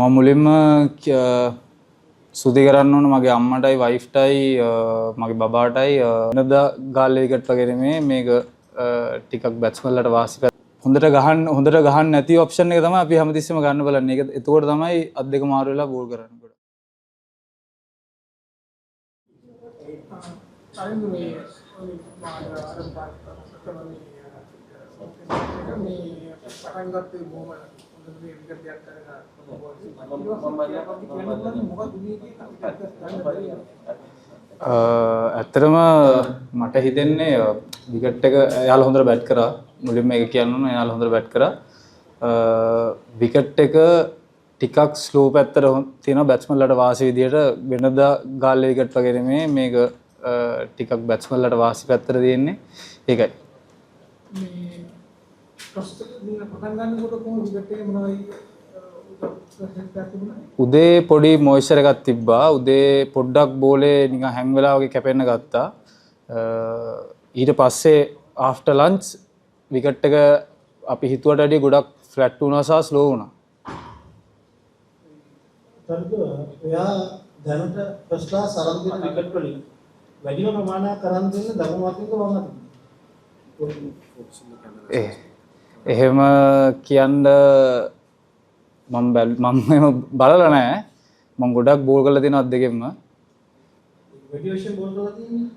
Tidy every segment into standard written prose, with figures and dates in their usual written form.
මම මුලින්ම සුදි කරන්න ඕන මගේ අම්මටයි වයිෆ්ටයි මගේ බබාටයි වෙනදා ගාල්ලේ විකට් වගේ මේක ටිකක් බැට්ස්මන්ලට වාසි හොඳට ගහන්න නැති ඔප්ෂන් එක තමයි අපි හැමතිස්සෙම ගන්න බලන්නේ. ඒක එතකොට තමයි අත් දෙක මාරු වෙලා බෝල් කරන්න පුළුවන්. ඇත්තටම මට හිතෙන්නේ විකට් එක එයාලා හොඳට බැට් කරා. මුලින්ම ඒක කියන්න ඕන එයාලා හොඳට බැට් කරා. විකට් එක ටිකක් ස්ලෝ පැත්තට තියෙනවා බැට්ස්මන්ලට වාසි විදියට වෙනදා ගාල්ලේ විකට් වගේ නෙමෙයි මේක ටිකක් බැට්ස්මන්ලට වාසි පැත්තට තියෙන්නේ. ඒකයි. උදේ පොඩි මොයිස්චර් එකක් තිබ්බා. උදේ පොඩ්ඩක් බෝලේ නිකන් හැංග වෙලා වගේ කැපෙන්න ගත්තා. ඊට පස්සේ ආෆ්ටර් ලන්ච් විකට් එක අපි හිතුවට වඩා ගොඩක් ෆ්ලැට් වුණා සහ ස්ලෝ වුණා. එයා දැනට ෆස්ට් ක්ලාස් අරන් දෙන විකට් වලින් වැඩිම ප්‍රමාණයක් අරන් දෙන්න දකුණු අතින්ද වම් අතින්ද? එහෙම කියන්න මම බලලා නැහැ. මම ගොඩක් බෝල් කරලා තියෙනවා අත් දෙකෙන්ම. වැඩි වශයෙන් බෝල් කරලා තියෙන්නේ?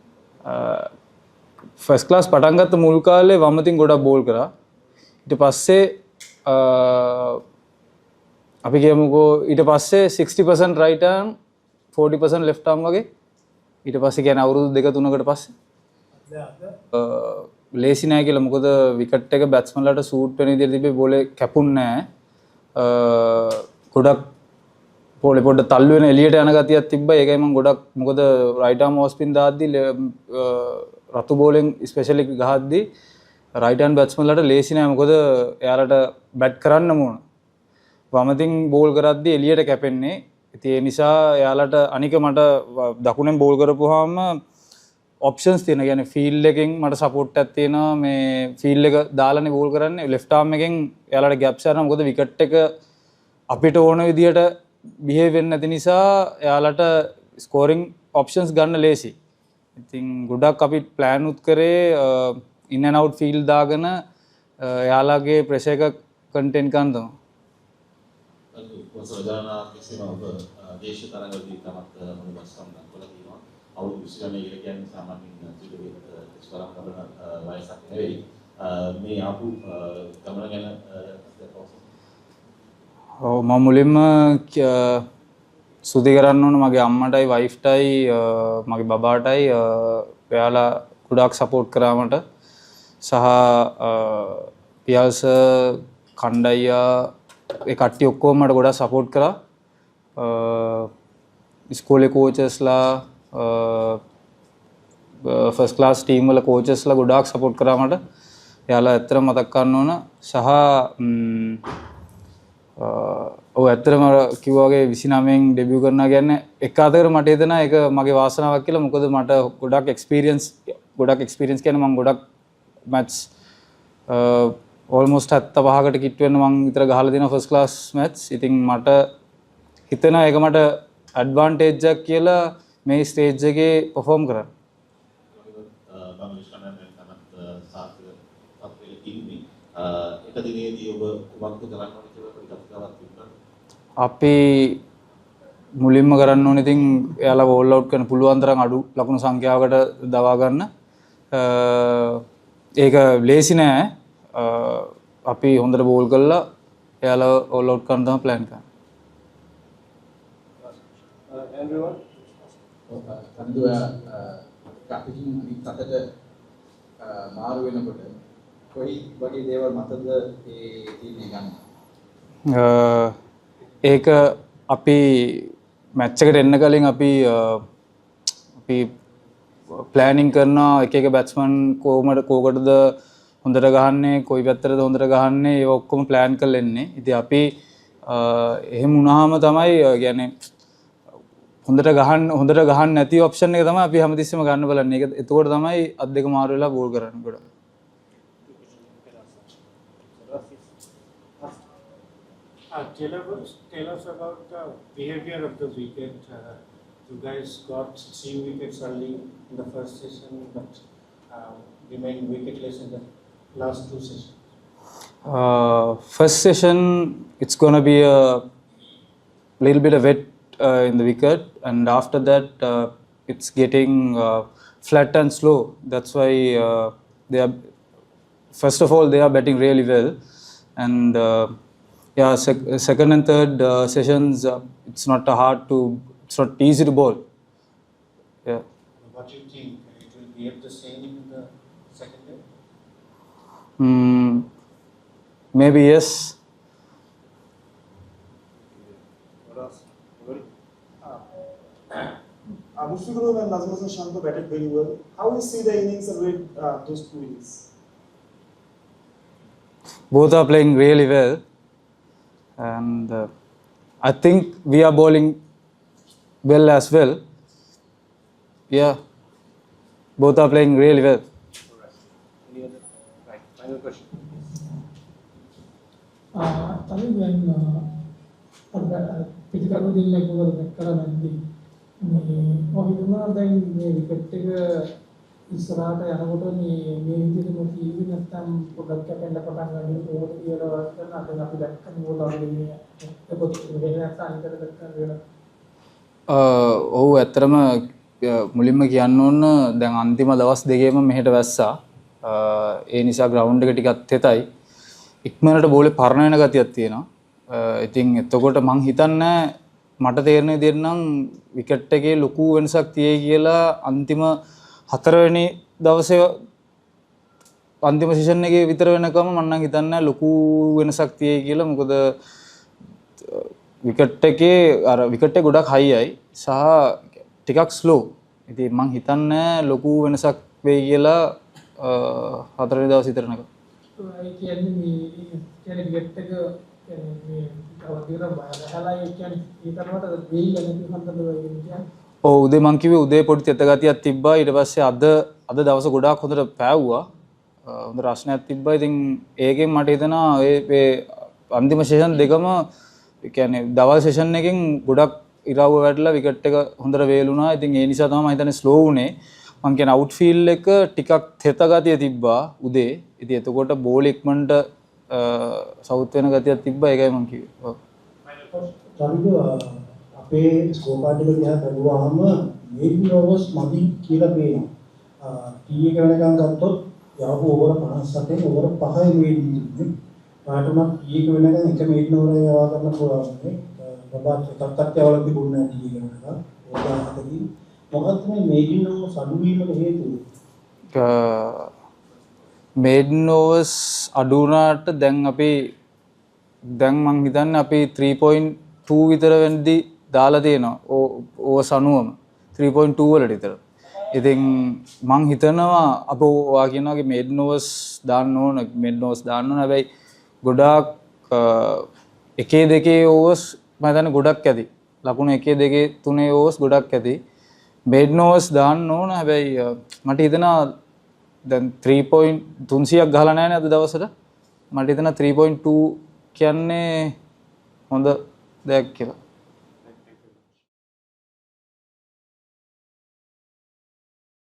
ෆස්ට් ක්ලාස් පටන් ගත්ත මුල් කාලේ වම් අතින් ගොඩක් බෝල් කරා. ඊට පස්සේ අපි කියමුකෝ ඊට පස්සේ 60% right arm 40% left arm වගේ. ඊට පස්සේ කියන්නේ අවුරුදු 2-3කට පස්සේ ලේසි නෑ කියලා. මොකද විකට් එක බැට්ස්මන්ලට සූට් වෙන විදිහට තිබ්බේ බෝලේ කැපුන්නේ නෑ. ගොඩක් බෝලේ පොඩ්ඩක් තල්ලු වෙන එළියට යන ගතියක් තිබ්බා. ඒකයි මම ගොඩක් මොකද right arm off spin දාද්දි රතු බෝලෙන් ස්පෙෂලි ගහද්දි right hand බැට්ස්මන්ලට ලේසි නෑ. මොකද එයාලට බැට් කරන්න ඕන. වම අතින් බෝල් කරද්දි එළියට කැපෙන්නේ. ඉතින් ඒ නිසා එයාලට අනික මට දකුණෙන් බෝල් කරපුවාම ඔප්ෂන්ස් තියෙනවා. කියන්නේ ෆීල්ඩ් එකෙන් මට සපෝට් එකක් තියෙනවා. මේ ෆීල්ඩ් එක දාලානේ බෝල් කරන්නේ. ලෙෆ්ට් ආර්ම් එකෙන් එයාලට ගැප්ස් යනවා. මොකද විකට් එක අපිට ඕන විදියට බිහේව් වෙන්නේ නැති නිසා එයාලට ස්කෝරින් ඔප්ෂන්ස් ගන්න ලේසි. ඉතින් ගොඩක් අපි ප්ලෑන් උත් කරේ ඉන් ඇන්ඩ් අවුට් ෆීල්ඩ් දාගෙන එයාලගේ ප්‍රෙෂර් එක කන්ටේන් කරන්න තමයි. සෝදානා කිසිම ඔබ දේශීය තරඟවලදී තමත් මොනවස්කම් දක්වලා තියෙනවා. අවුරුදු 29 ඉල කියන්නේ සාමාන්‍යයෙන් ජීවිතේ ඉස්තරම් කරන වයසක් නෙවෙයි. මේ ආපු ගමන ගැන මම මුලින්ම සුදි කරන්න ඕන මගේ අම්මටයි වයිෆ්ටයි මගේ බබාටයි එයාලා ගොඩාක් සපෝට් කරා මට. සහ පියල්ස කණ්ඩායම් ඒ කට්ටිය ඔක්කොම මට ගොඩක් සපෝට් කරා. ඉස්කෝලේ කෝචස්ලා ෆස්ට් ක්ලාස් ටීම් වල කෝචස්ලා ගොඩාක් සපෝට් කරා මට. එයාලා ඇත්තටම මතක් කරන්න ඕන. සහ ඔව් ඇත්තටම කිව්වා වගේ 29න් ඩෙබියු කරනවා කියන්නේ එක අතකට මට හිතෙනවා ඒක මගේ වාසනාවක් කියලා. මොකද මට ගොඩක් එක්ස්පීරියන්ස් කියන්නේ මම ගොඩක් මැච්ස් ඕල්මෝස්ට් 75කට කිට් වෙන්න මම විතර ගහලා දෙනවා ෆස්ට් ක්ලාස් මැච්. ඉතින් මට හිතෙනවා ඒක මට ඇඩ්වාන්ටේජ් එකක් කියලා මේ ස්ටේජ් එකේ පර්ෆෝම් කරන්න. එක දිනේදී ඔබ කුමක්ද කරන්න ඕනේ කියලා පරිකල්පනාවක් තිබුණා? අපි මුලින්ම කරන්න ඕනේ ඉතින් එයාලා බෝල් අවුට් කරන්න පුළුවන් තරම් අඩු ලකුණු සංඛ්‍යාවකට දවා ගන්න. ඒක ලේසි නෑ. අපි හොඳට බෝල් කරලා එයාලා ඕල් අවුට් කරන්න තමයි ප්ලෑන් කරන්නේ. තන්දුවා කැපිටින් අනිත් අතට මාරු වෙනකොට කොයි වගේ දේවල් මතද ඒ තීරණය ගන්න? ඒක අපි මැච් එකට එන්න කලින් අපි ප්ලෑනින් කරනවා එක එක බැට්ස්මන් කෝකටද හොඳට ගහන්නේ කොයි පැත්තටද හොඳට ගහන්නේ ඒ ඔක්කොම ප්ලෑන් කරලා එන්නේ. ඉතින් අපි එහෙම වුණාම තමයි කියන්නේ හොඳට ගහන්න නැති ඔප්ෂන් එක තමයි අපි හැමතිස්සෙම ගන්න බලන්නේ. ඒක එතකොට තමයි අත් දෙක මාරු වෙලා බෝල් කරන්නේ ගොඩක්. Tell us about the behavior of the wicket. You guys got 3 wickets early in the first session, but remained wicketless in the last 2 sessions. First session, it's going to be a little bit of wet in the wicket, and after that, it's getting flat and slow. That's why they are. First of all, they are batting really well, and yeah, second and third sessions, it's not easy to bowl. Yeah. What do you think? It will behave the same in the second day? Maybe yes. Mushfiqur and Nazmul Hasan Shanto batted very well. How do you see the innings and rate those 2 innings? Both are playing really well, and I think we are bowling well as well. Yeah, both are playing really well. Any other? Right. Final question. Tapi when පිටිකරු දෙන්නේ මොකද කරන්නේ මේ ඔහිදුනා දැන් මේ wicket එක ඉස්සරහට යනකොට මේ විදිහට මොකීවි නැත්තම් පොඩක් කැපෙන්න පටන් ගන්න ඕක කියලා වස්තන අද අපි දැක්කම ඕලාගේ මේ පොත් වෙන නැත්නම් අනිතර දැක්කම වෙන ඔව් ඇත්තටම මුලින්ම කියන්න ඕන දැන් අන්තිම දවස් දෙකේම මෙහෙට වැස්සා. ඒ නිසා ග්‍රවුන්ඩ් එක ටිකක් තෙතයි. ඉක්මනට බෝලේ පරණ වෙන ගතියක් තියෙනවා. ඉතින් එතකොට මං හිතන්නේ මට තේරෙන විදිහට නම් විකට් එකේ ලොකු වෙනසක් තියෙයි කියලා අන්තිම 4 වෙනි දවසේ අන්තිම සීසන් එකේ විතර වෙනකම මම නම් හිතන්නේ ලොකු වෙනසක් තියෙයි කියලා. මොකද විකට් එකේ අර විකට් එක ගොඩක් හයියි සහ ටිකක් ස්ලෝ. ඉතින් මං හිතන්නේ ලොකු වෙනසක් වෙයි කියලා 4 වෙනි දවස් විතර වෙනකම්. ඒ කියන්නේ මේ විකට් එක මේ අවදිර බයලා ඒ කියන්නේ ඊතරමට වෙයි යන කිව්වන්තද කියන්නේ. ඔව් උදේ මං කිව්වේ උදේ පොඩි තෙත ගතියක් තිබ්බා. ඊට පස්සේ අද දවස ගොඩාක් හොඳට පෑවුවා. හොඳ රස්නයක් තිබ්බා. ඉතින් ඒකෙන් මට හිතෙනවා ඒ අන්තිම සෙෂන් දෙකම ඒ කියන්නේ දවල් සෙෂන් එකෙන් ගොඩක් ඉරව්ව වැටලා විකට් එක හොඳට වේලුණා. ඉතින් ඒ නිසා තමයි මම හිතන්නේ ස්ලෝ වුනේ. මං කියන්නේ අවුට්ෆීල්ඩ් එක ටිකක් තෙත ගතිය තිබ්බා උදේ. ඉතින් එතකොට බෝල් ඉක්මනට සවුත් වෙන ගතියක් තිබ්බා. ඒකයි මං කිව්වේ. ඔව්. චරිත අපේ ස්කෝර් කාඩ් එක දිහා බලුවාම මේඩන් ඕවර්ස් මදි කියලා පේනවා. ටී එක වෙනකන් ගත්තොත් යවපු ඕවර 57 ඕවර 5යි මේඩන් තිබුණේ. පාටුණක් ටී එක වෙනකන් එක මේඩන් ඕවරේ යවා ගන්න පුළුවන් නේ. බබාත් එකක්වත් යවලා තිබුණේ නැහැ ටී එක වෙනකන්. ඕදාහතකින් මොකක්ද මේ මේඩන් ඕවර්ස් අඩු වීමට හේතුව? මේඩන් ඕවර්ස් අඩු වුණාට දැන් මං හිතන්නේ අපි 3.2 විතර වෙනදී දාලා තියෙනවා. ඕවර්ස් 90ම 3.2 වලට විතර. ඉතින් මං හිතනවා අපෝ ඔයා කියන වගේ මේඩන් ඕවර්ස් දාන්න ඕන. හැබැයි ගොඩාක් 1 2 ඕවර්ස් මම හිතන්නේ ගොඩක් ඇති. ලකුණු 1 2 3 ඕවර්ස් ගොඩක් ඇති. මේඩන් ඕවර්ස් දාන්න ඕන. හැබැයි මට හිතෙනවා දැන් 3.300ක් ගහලා නැහැ නේ අද දවසට. මට හිතෙනවා 3.2 කියන්නේ හොඳ දෙයක් කියලා.